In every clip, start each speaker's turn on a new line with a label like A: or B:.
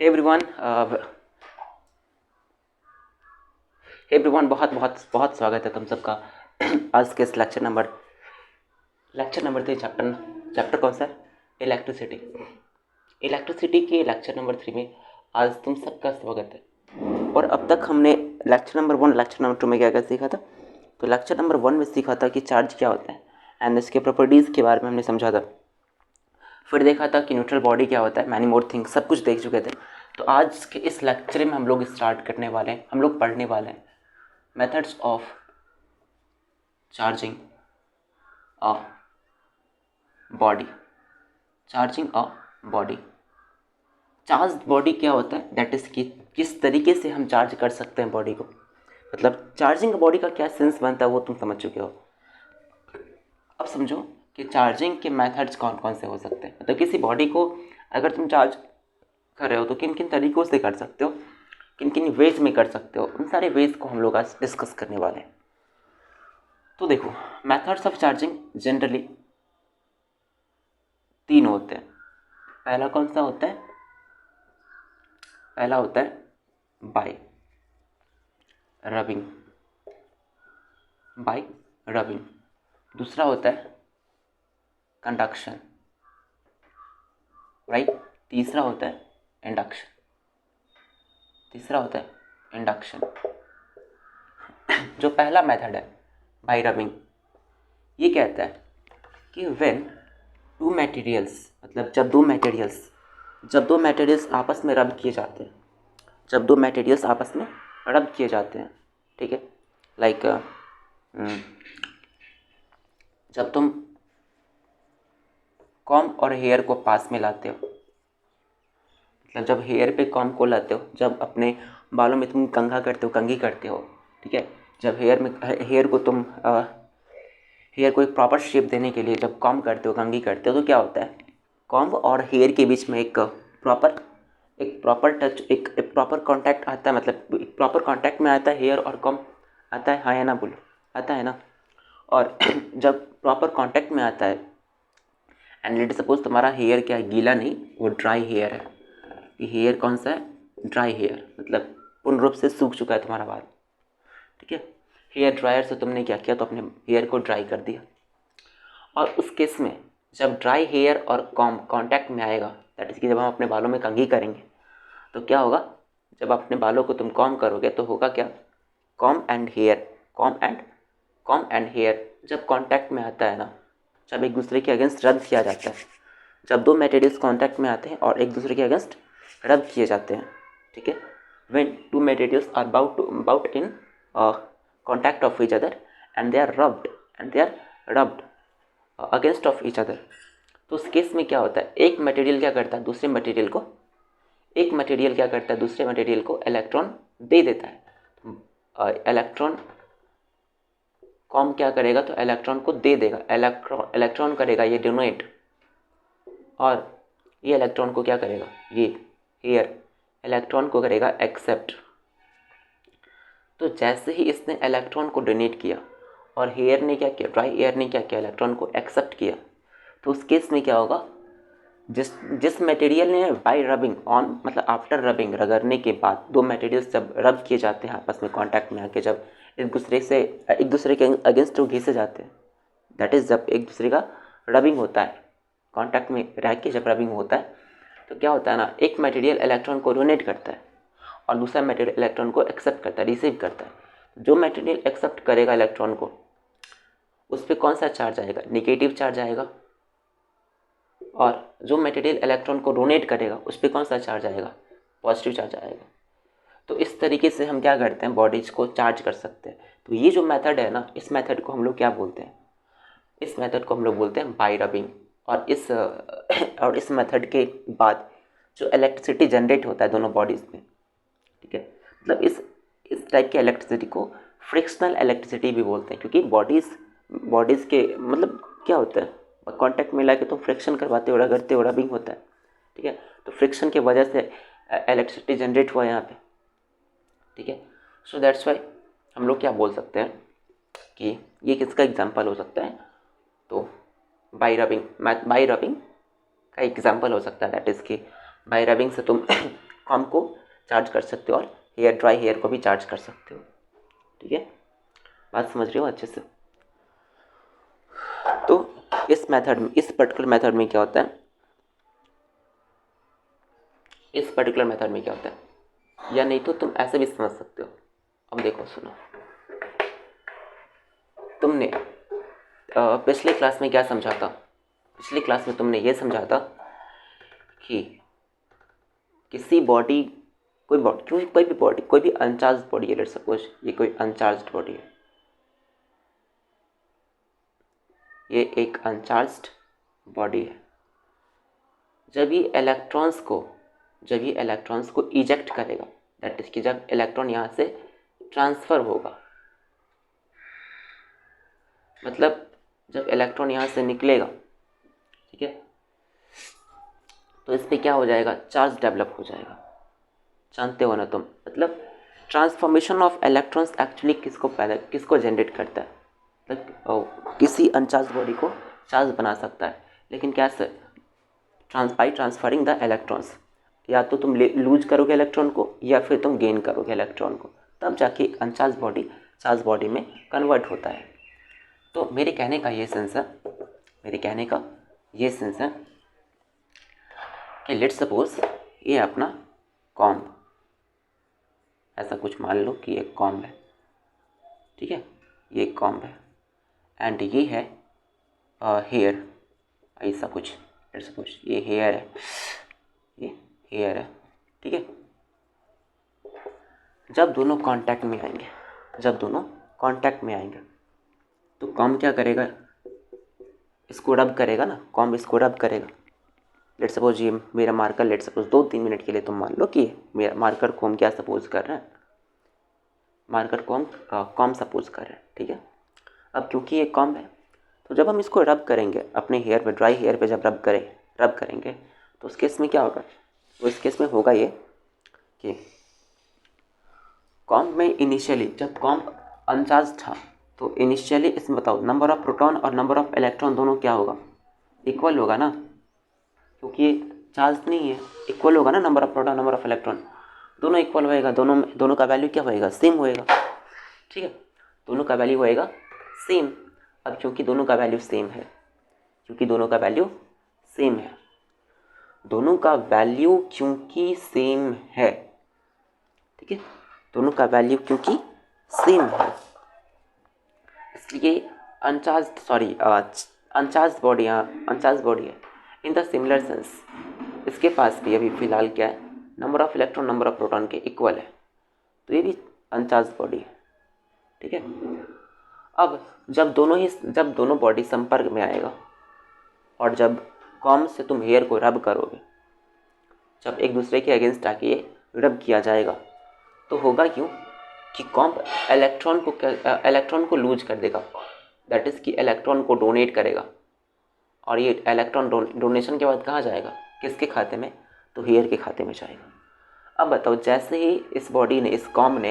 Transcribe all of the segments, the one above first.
A: Hey everyone बहुत बहुत बहुत स्वागत है तुम सबका आज के इस लेक्चर नंबर 3 चैप्टर कौन सा है? इलेक्ट्रिसिटी के लेक्चर नंबर 3 में आज तुम सबका स्वागत है। और अब तक हमने लेक्चर नंबर 1 लेक्चर नंबर 2 में क्या क्या सीखा था। तो लेक्चर नंबर 1 में सीखा था कि चार्ज क्या होता है एंड इसके प्रॉपर्टीज़ के बारे में हमने समझा था। फिर देखा था कि न्यूट्रल बॉडी क्या होता है, मैनी मोर थिंग्स, सब कुछ देख चुके थे। तो आज के इस लेक्चर में हम लोग स्टार्ट करने वाले हैं, हम लोग पढ़ने वाले हैं methods of charging a body. Charge body क्या होता है, दैट इज़ कि किस तरीके से हम चार्ज कर सकते हैं बॉडी को, मतलब चार्जिंग बॉडी का क्या सेंस बनता है वो तुम समझ चुके हो। अब समझो कि चार्जिंग के मेथड्स कौन कौन से हो सकते हैं, मतलब किसी बॉडी को अगर तुम चार्ज कर रहे हो तो किन किन तरीक़ों से कर सकते हो, किन किन वेज में कर सकते हो, उन सारे वेज को हम लोग आज डिस्कस करने वाले हैं। तो देखो, मेथड्स ऑफ चार्जिंग जनरली 3 होते हैं। पहला कौन सा होता है? पहला होता है बाय रबिंग। दूसरा होता है कंडक्शन, राइट। तीसरा होता है इंडक्शन। जो पहला मेथड है बाय रबिंग, ये कहता है कि व्हेन टू मटेरियल्स, मतलब जब दो मटेरियल्स आपस में रब किए जाते हैं, ठीक है। लाइक जब तुम कॉम और हेयर को पास में लाते हो, मतलब जब हेयर पे कॉम को लाते हो, जब अपने बालों में तुम कंघी करते हो, ठीक है। जब हेयर को एक प्रॉपर शेप देने के लिए जब कॉम करते हो, कंघी करते हो, तो क्या होता है, कॉम और हेयर के बीच में एक प्रॉपर कांटेक्ट आता है, मतलब एक प्रॉपर कांटेक्ट में आता है हेयर और कॉम आता है, हाँ या ना बोलो, आता है ना। और जब प्रॉपर कांटेक्ट में आता है एंड लेट सपोज तुम्हारा हेयर क्या है, गीला नहीं, वो ड्राई हेयर है। ये हेयर कौन सा है? ड्राई हेयर, मतलब पूर्ण रूप से सूख चुका है तुम्हारा बाल, ठीक है। हेयर ड्रायर से तुमने क्या किया, तो अपने हेयर को ड्राई कर दिया। और उस केस में जब ड्राई हेयर और कॉम कांटेक्ट में आएगा, दैट इज़ कि जब हम अपने बालों में कंघी करेंगे तो क्या होगा, जब अपने बालों को तुम कॉम करोगे तो होगा क्या, कॉम एंड हेयर जब कांटेक्ट में आता है ना, जब एक दूसरे के अगेंस्ट रब किया जाता है, जब दो मटेरियल्स कांटेक्ट में आते हैं और एक दूसरे के अगेंस्ट रब किए जाते हैं, ठीक है। When two materials are brought in contact of each other and they are rubbed against of each other, तो उस केस में क्या होता है, एक मटेरियल क्या करता है दूसरे मटेरियल को इलेक्ट्रॉन दे देता है। इलेक्ट्रॉन कॉम क्या करेगा, तो इलेक्ट्रॉन को दे देगा, इलेक्ट्रॉन करेगा ये डोनेट, और ये इलेक्ट्रॉन को क्या करेगा, ये हेयर इलेक्ट्रॉन को करेगा एक्सेप्ट। तो जैसे ही इसने इलेक्ट्रॉन को डोनेट किया और हेयर ने क्या किया, ड्राई हेयर ने क्या किया, इलेक्ट्रॉन को एक्सेप्ट किया, तो उस केस में क्या होगा, जिस मटेरियल ने बाय रबिंग ऑन, मतलब आफ्टर रबिंग, रगड़ने के बाद दो मटेरियल्स जब रब किए जाते हैं आपस में कांटेक्ट में आके, जब एक दूसरे के अगेंस्ट घिसे जाते हैं, दैट इज़ जब एक दूसरे का रबिंग होता है, कांटेक्ट में रह के जब रबिंग होता है, तो क्या होता है ना, एक मटेरियल इलेक्ट्रॉन को डोनेट करता है और दूसरा मटेरियल इलेक्ट्रॉन को एक्सेप्ट करता है, रिसीव करता है। जो मटेरियल एक्सेप्ट करेगा इलेक्ट्रॉन को, उस पर कौन सा चार्ज आएगा, नेगेटिव चार्ज आएगा, और जो मटेरियल इलेक्ट्रॉन को डोनेट करेगा उस पर कौन सा चार्ज आएगा, पॉजिटिव चार्ज आएगा। तो इस तरीके से हम क्या करते हैं, बॉडीज को चार्ज कर सकते हैं। तो ये जो मेथड है ना, इस मेथड को हम लोग क्या बोलते हैं, इस मेथड को हम लोग बोलते हैं बाय रबिंग। और इस मेथड के बाद जो इलेक्ट्रिसिटी जनरेट होता है दोनों बॉडीज़ में, ठीक है, मतलब इस टाइप की इलेक्ट्रिसिटी को फ्रिक्शनल इलेक्ट्रिसिटी भी बोलते हैं, क्योंकि बॉडीज़ के मतलब क्या होता है, कांटेक्ट में लाके तुम फ्रिक्शन करवाते हो, रगड़ते हो, रबिंग होता है, ठीक है। तो फ्रिक्शन की वजह से इलेक्ट्रिसिटी जनरेट हुआ यहाँ पे, ठीक है। सो दैट्स वाई हम लोग क्या बोल सकते हैं कि ये किसका एग्जाम्पल हो सकता है, तो बाय रबिंग का एग्जाम्पल हो सकता है। दैट इज़ कि बाय रबिंग से तुम कॉम को चार्ज कर सकते हो और हेयर ड्राई हेयर को भी चार्ज कर सकते हो। ठीक है, बात समझ रहे हो अच्छे से। तो इस मेथड में, इस पर्टिकुलर मेथड में क्या होता है, इस पर्टिकुलर मेथड में क्या होता है, या नहीं तो तुम ऐसे भी समझ सकते हो। अब देखो सुनो, तुमने पिछले क्लास में क्या समझा था, पिछली क्लास में तुमने ये समझा था कि किसी बॉडी, कोई बॉडी, कोई भी बॉडी, कोई भी अनचार्ज बॉडी है, लेट्स सपोज ये कोई अनचार्ज बॉडी है, ये एक अनचार्ज्ड बॉडी है। जब ये इलेक्ट्रॉन्स को इजेक्ट करेगा, दैट इज कि जब इलेक्ट्रॉन यहाँ से ट्रांसफ़र होगा, मतलब जब इलेक्ट्रॉन यहाँ से निकलेगा, ठीक है, तो इस पर क्या हो जाएगा, चार्ज डेवलप हो जाएगा। जानते हो ना तुम, मतलब ट्रांसफॉर्मेशन ऑफ इलेक्ट्रॉन्स एक्चुअली किसको जनरेट करता है, मतलब किसी अनचार्ज बॉडी को चार्ज बना सकता है, लेकिन कैसे, बाई ट्रांसफरिंग द इलेक्ट्रॉन्स। या तो तुम लूज करोगे इलेक्ट्रॉन को, या फिर तुम गेन करोगे इलेक्ट्रॉन को, तब जाके अनचार्ज बॉडी चार्ज बॉडी में कन्वर्ट होता है। तो मेरे कहने का ये सेंस है कि लेट्स सपोज ये अपना कॉम्ब, ऐसा कुछ मान लो कि एक कॉम्ब है, ठीक है, ये एक कॉम्ब है एंड ये है हेयर, ऐसा कुछ, लेट्स सपोज ये हेयर है, ये हेयर है, ठीक है। जब दोनों कांटेक्ट में आएंगे तो कॉम्ब क्या करेगा, इसको रब करेगा ना, कॉम्ब इसको रब करेगा। लेट्स सपोज ये मेरा मार्कर, लेट्स सपोज 2-3 मिनट के लिए तुम मान लो कि मेरा मार्कर को हम क्या सपोज कर रहे हैं, मार्कर को हम कॉम्ब सपोज कर रहे हैं, ठीक है। अब क्योंकि ये कॉम्ब है, तो जब हम इसको रब करेंगे अपने हेयर पे, ड्राई हेयर पे जब रब करेंगे तो उस केस में क्या होगा, तो इस केस में होगा ये कि कॉम्ब में इनिशियली, जब कॉम्ब अनचार्ज था, तो इनिशियली इसमें बताओ नंबर ऑफ प्रोटॉन और नंबर ऑफ इलेक्ट्रॉन दोनों क्या होगा, इक्वल होगा ना, क्योंकि चार्ज नहीं है, इक्वल होगा ना, number of proton number of electron दोनों इक्वल होएगा, दोनों का वैल्यू क्या होएगा, सेम होएगा, ठीक है, दोनों का वैल्यू होएगा सेम। अब क्योंकि दोनों का वैल्यू सेम है, ठीक है, दोनों का वैल्यू क्योंकि सेम है, इसलिए अनचार्ज बॉडी है इन द सिमिलर सेंस, इसके पास भी अभी फिलहाल क्या है, number of electron number of proton के इक्वल है, तो ये भी अनचार्ज बॉडी है, ठीक है। अब जब दोनों बॉडी संपर्क में आएगा और जब कॉम्ब से तुम हेयर को रब करोगे, जब एक दूसरे के अगेंस्ट आके ये रब किया जाएगा, तो होगा क्यों कि कॉम्ब इलेक्ट्रॉन को लूज कर देगा, दैट इज़ कि इलेक्ट्रॉन को डोनेट करेगा, और ये इलेक्ट्रॉन डोनेशन के बाद कहाँ जाएगा, किसके खाते में, तो हेयर के खाते में जाएगा। अब बताओ, जैसे ही इस बॉडी ने, इस कॉम्ब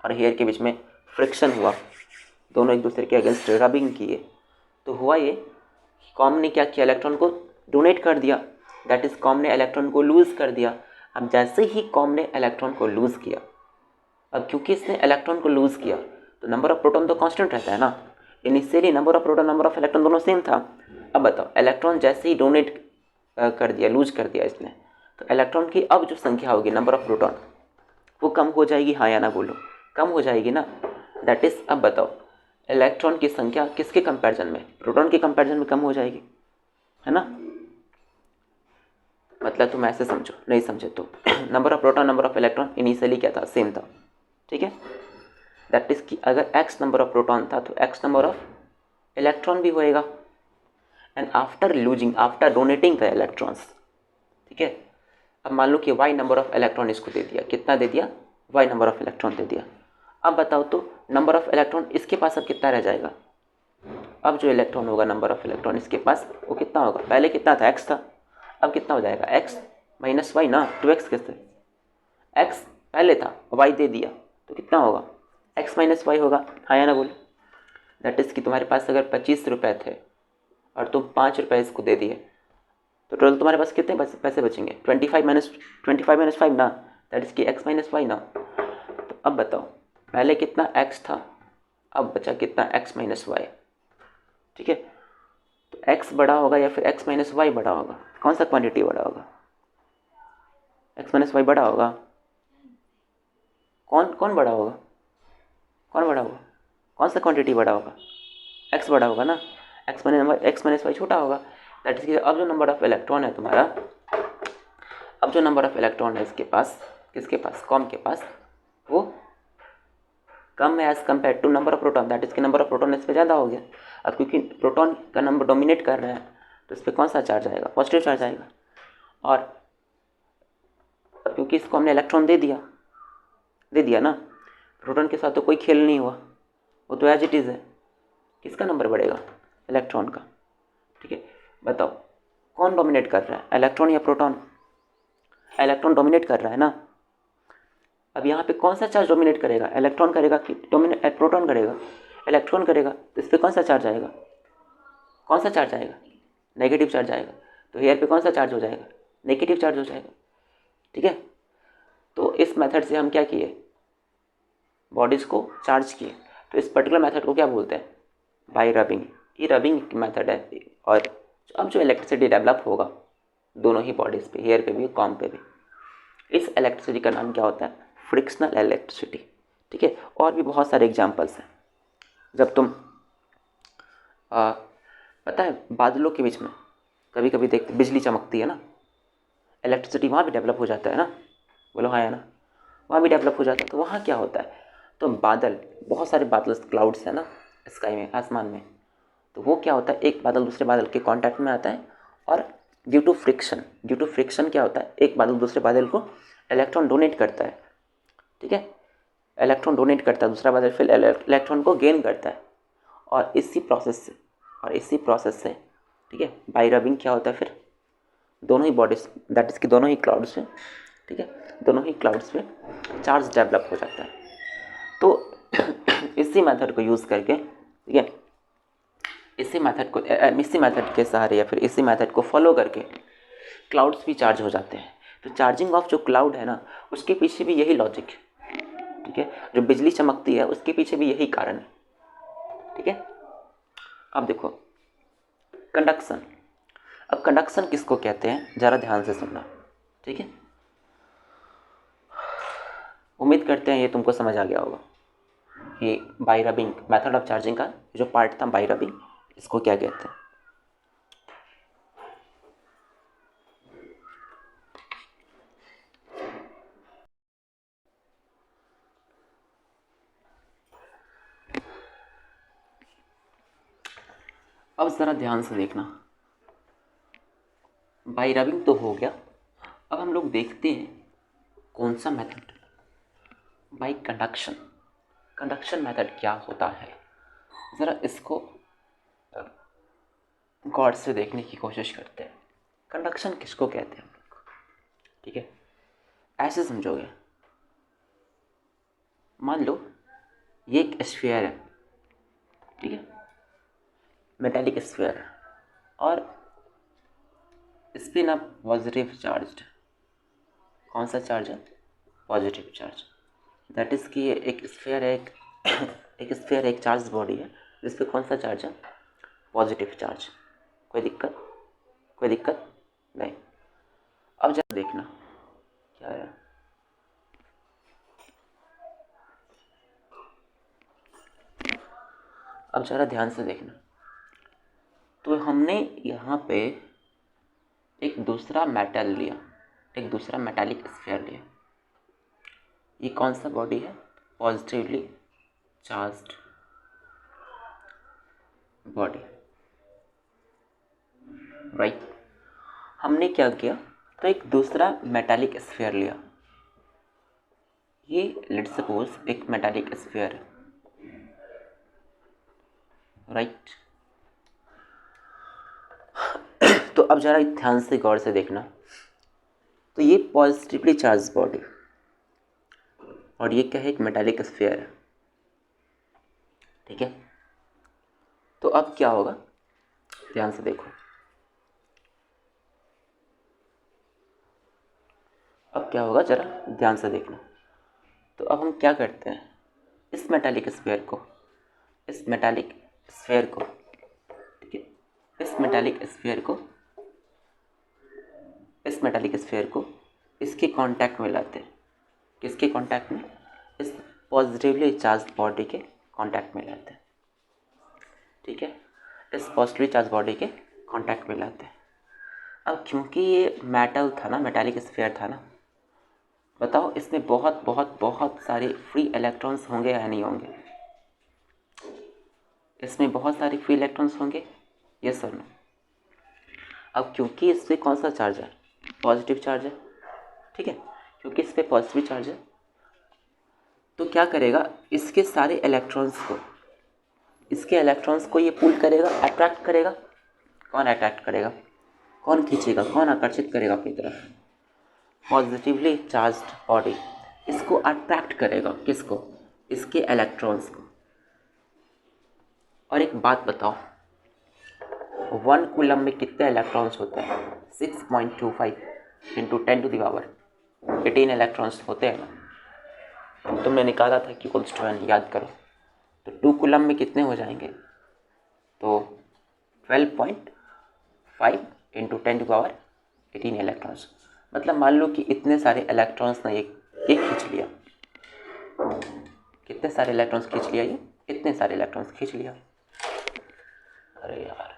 A: और हेयर के बीच में फ्रिक्शन हुआ, दोनों एक दूसरे के अगेंस्ट रबिंग किए, तो हुआ ये, कॉम्ब ने क्या किया, इलेक्ट्रॉन को डोनेट कर दिया, दैट इज़ कॉम्ब ने इलेक्ट्रॉन को लूज़ कर दिया। अब जैसे ही कॉम्ब ने इलेक्ट्रॉन को लूज़ किया, अब क्योंकि इसने इलेक्ट्रॉन को लूज़ किया तो नंबर ऑफ प्रोटॉन तो कांस्टेंट रहता है ना, initially number of proton number of electron दोनों सेम था। अब बताओ, इलेक्ट्रॉन जैसे ही डोनेट कर दिया, लूज कर दिया इसने, तो इलेक्ट्रॉन की अब जो संख्या होगी, नंबर ऑफ प्रोटॉन, वो कम हो जाएगी, हाँ या ना बोलो, कम हो जाएगी ना, दैट इज़, अब बताओ इलेक्ट्रॉन की संख्या किसके कंपैरिजन में, प्रोटॉन के कंपैरिजन में कम हो जाएगी, है ना। मतलब तुम ऐसे समझो, नहीं समझे तो number of proton number of electron initially क्या था, सेम था, ठीक है। दैट इज़ कि अगर x नंबर ऑफ प्रोटॉन था तो x नंबर ऑफ इलेक्ट्रॉन भी होएगा, and after donating the electrons, ठीक है। अब मान लो कि y नंबर ऑफ इलेक्ट्रॉन इसको दे दिया, कितना दे दिया, y नंबर ऑफ इलेक्ट्रॉन दे दिया। अब बताओ तो नंबर ऑफ इलेक्ट्रॉन इसके पास अब कितना रह जाएगा, अब जो इलेक्ट्रॉन होगा, नंबर ऑफ इलेक्ट्रॉन इसके पास, वो कितना होगा, पहले कितना था, x था, अब कितना हो जाएगा, x माइनस वाई ना, 2x कैसे, x पहले था, y दे दिया, तो कितना होगा, x माइनस वाई होगा, हाँ या ना बोलो। दैट इज़ कि तुम्हारे पास अगर 25 रुपये थे और तुम 5 रुपये इसको दे दिए, तो टोटल तुम्हारे पास कितने पैसे बचेंगे? 25 - 5 ना, दैट इज की x - y ना। तो अब बताओ पहले कितना x था, अब बचा कितना x - y। ठीक है, तो x बड़ा होगा या फिर x - y बड़ा होगा? कौन सा क्वांटिटी बड़ा होगा? x - y बड़ा होगा। कौन कौन बड़ा होगा? कौन बड़ा होगा? कौन सा क्वांटिटी बड़ा होगा? x बड़ा होगा ना। x - y छोटा होगा। दैट इज अब जो नंबर ऑफ इलेक्ट्रॉन है तुम्हारा, अब जो नंबर ऑफ इलेक्ट्रॉन है इसके पास, किसके पास? कॉम के पास, वो कम है as compare to number of proton. That is कि नंबर ऑफ प्रोटॉन इस पर ज़्यादा हो गया। अब क्योंकि प्रोटॉन का नंबर डोमिनेट कर रहा है तो इस पर कौन सा चार्ज आएगा? पॉजिटिव चार्ज आएगा। और क्योंकि इसको हमने इलेक्ट्रॉन दे दिया ना, प्रोटॉन के साथ तो कोई खेल नहीं हुआ, वो तो एज इट इज़ है। किसका नंबर बढ़ेगा? इलेक्ट्रॉन का। ठीक है, बताओ कौन डोमिनेट कर रहा है, इलेक्ट्रॉन या प्रोटॉन? इलेक्ट्रॉन डोमिनेट कर रहा है ना। अब यहाँ पे कौन सा चार्ज डोमिनेट करेगा? इलेक्ट्रॉन करेगा कि प्रोटॉन करेगा? इलेक्ट्रॉन करेगा। तो इस पर कौन सा चार्ज आएगा? कौन सा चार्ज आएगा? नेगेटिव चार्ज आएगा। तो हेयर पे कौन सा चार्ज हो जाएगा? नेगेटिव चार्ज हो जाएगा। ठीक है, तो इस मेथड से हम क्या किए? बॉडीज़ को चार्ज किए। तो इस पर्टिकुलर मेथड को क्या बोलते हैं? By rubbing. ये रबिंग मेथड है। और अब जो इलेक्ट्रिसिटी डेवलप होगा दोनों ही बॉडीज़ पे, हेयर पे भी, कॉम पे भी, इस इलेक्ट्रिसिटी का नाम क्या होता है? Frictional electricity. ठीक है, और भी बहुत सारे एग्जांपल्स हैं। जब तुम पता है बादलों के बीच में कभी कभी देखते बिजली चमकती है ना, इलेक्ट्रिसिटी वहाँ भी डेवलप हो जाता है ना। बोलो हाँ है ना, वहाँ भी डेवलप हो जाता है। तो वहाँ क्या होता है? तो बादल, बहुत सारे बादल, क्लाउड्स है ना स्काई में, आसमान में। तो वो क्या होता है? एक बादल दूसरे बादल के कांटेक्ट में आता है और ड्यू टू फ्रिक्शन क्या होता है? एक बादल दूसरे बादल को इलेक्ट्रॉन डोनेट करता है। ठीक है, इलेक्ट्रॉन डोनेट करता है, दूसरा बादल फिर इलेक्ट्रॉन को गेन करता है। और इसी प्रोसेस से ठीक है, बाई रबिंग क्या होता है? फिर दोनों ही बॉडीज, दैट इज कि दोनों ही क्लाउड्स में, ठीक है, दोनों ही क्लाउड्स में चार्ज डेवलप हो जाता है। तो इसी मेथड को यूज़ करके, ठीक है, इसी मेथड के सहारे या फिर इसी मेथड को फॉलो करके क्लाउड्स भी चार्ज हो जाते हैं। तो चार्जिंग ऑफ जो क्लाउड है ना, उसके पीछे भी यही लॉजिक है। ठीक है, जो बिजली चमकती है उसके पीछे भी यही कारण है। ठीक है, अब देखो कंडक्शन। अब कंडक्शन किसको कहते हैं ज़रा ध्यान से सुनना। ठीक है, उम्मीद करते हैं ये तुमको समझ आ गया होगा कि by rubbing, method of charging का जो पार्ट था बाई रबिंग, इसको क्या कहते हैं। अब ज़रा ध्यान से देखना, बाई रबिंग तो हो गया। अब हम लोग देखते हैं कौन सा मेथड बाई कंडक्शन मेथड क्या होता है। ज़रा इसको गौर से देखने की कोशिश करते हैं। कंडक्शन किसको कहते हैं हम लोग? ठीक है, ऐसे समझोगे, मान लो ये एक स्फीयर है, ठीक है, मेटालिक स्फीयर है, और इस पर ना पॉजिटिव चार्ज। कौन सा चार्ज है? Positive charge. दैट इज़ कि एक स्फीयर है, एक स्फीयर एक चार्ज बॉडी है जिस पे कौन सा चार्ज है? Positive charge. कोई दिक्कत नहीं। अब जरा देखना क्या है। अब ज़रा ध्यान से देखना, तो हमने यहाँ पे एक दूसरा मेटल लिया, एक दूसरा मेटालिक स्फीयर लिया। ये कौन सा बॉडी है? Positively charged body, right. हमने क्या किया? तो एक दूसरा मेटालिक स्फीयर लिया। ये लेट्स सपोज एक मेटालिक स्फीयर है, राइट। तो अब ज़रा ध्यान से गौर से देखना, तो ये पॉजिटिवली चार्ज बॉडी और ये क्या है? एक मेटालिक स्फीयर है। ठीक है, तो अब क्या होगा? ध्यान से देखो, अब क्या होगा जरा ध्यान से देखना। तो अब हम क्या करते हैं, इस मेटालिक स्फीयर को, ठीक है, इस मेटालिक स्फीयर को इसके कांटेक्ट में लाते हैं। किसके कांटेक्ट में? इस पॉजिटिवली चार्ज बॉडी के कांटेक्ट में लाते हैं। ठीक है, इस पॉजिटिवली चार्ज बॉडी के कांटेक्ट में लाते हैं। अब क्योंकि ये मेटल था ना, मेटालिक स्फीयर था ना, बताओ इसमें बहुत बहुत बहुत सारे फ्री इलेक्ट्रॉन्स होंगे या नहीं होंगे? इसमें बहुत सारे फ्री इलेक्ट्रॉन्स होंगे, यस और नो? अब क्योंकि इस पर कौन सा चार्ज है? पॉजिटिव चार्ज है, ठीक है, क्योंकि इस पर पॉजिटिव चार्ज है तो क्या करेगा, इसके इलेक्ट्रॉन्स को ये पुल करेगा, अट्रैक्ट करेगा। कौन अट्रैक्ट करेगा? कौन खींचेगा, कौन आकर्षित करेगा अपनी तरफ? पॉजिटिवली चार्ज्ड बॉडी इसको अट्रैक्ट करेगा। किसको? इसके इलेक्ट्रॉन्स को। और एक बात बताओ, 1 कूलम में कितने इलेक्ट्रॉन्स होते हैं? 6.25 इंटू 10⁻18 इलेक्ट्रॉन्स होते हैं ना। तुमने निकाला था कि =1, याद करो। तो 2 कूलम में कितने हो जाएंगे? तो 12.5 इंटू 10⁻18 इलेक्ट्रॉन्स। मतलब मान लो कि इतने सारे इलेक्ट्रॉन्स ने एक खींच लिया। कितने सारे इलेक्ट्रॉन्स खींच लिया? ये इतने सारे इलेक्ट्रॉन्स खींच लिया। अरे यार,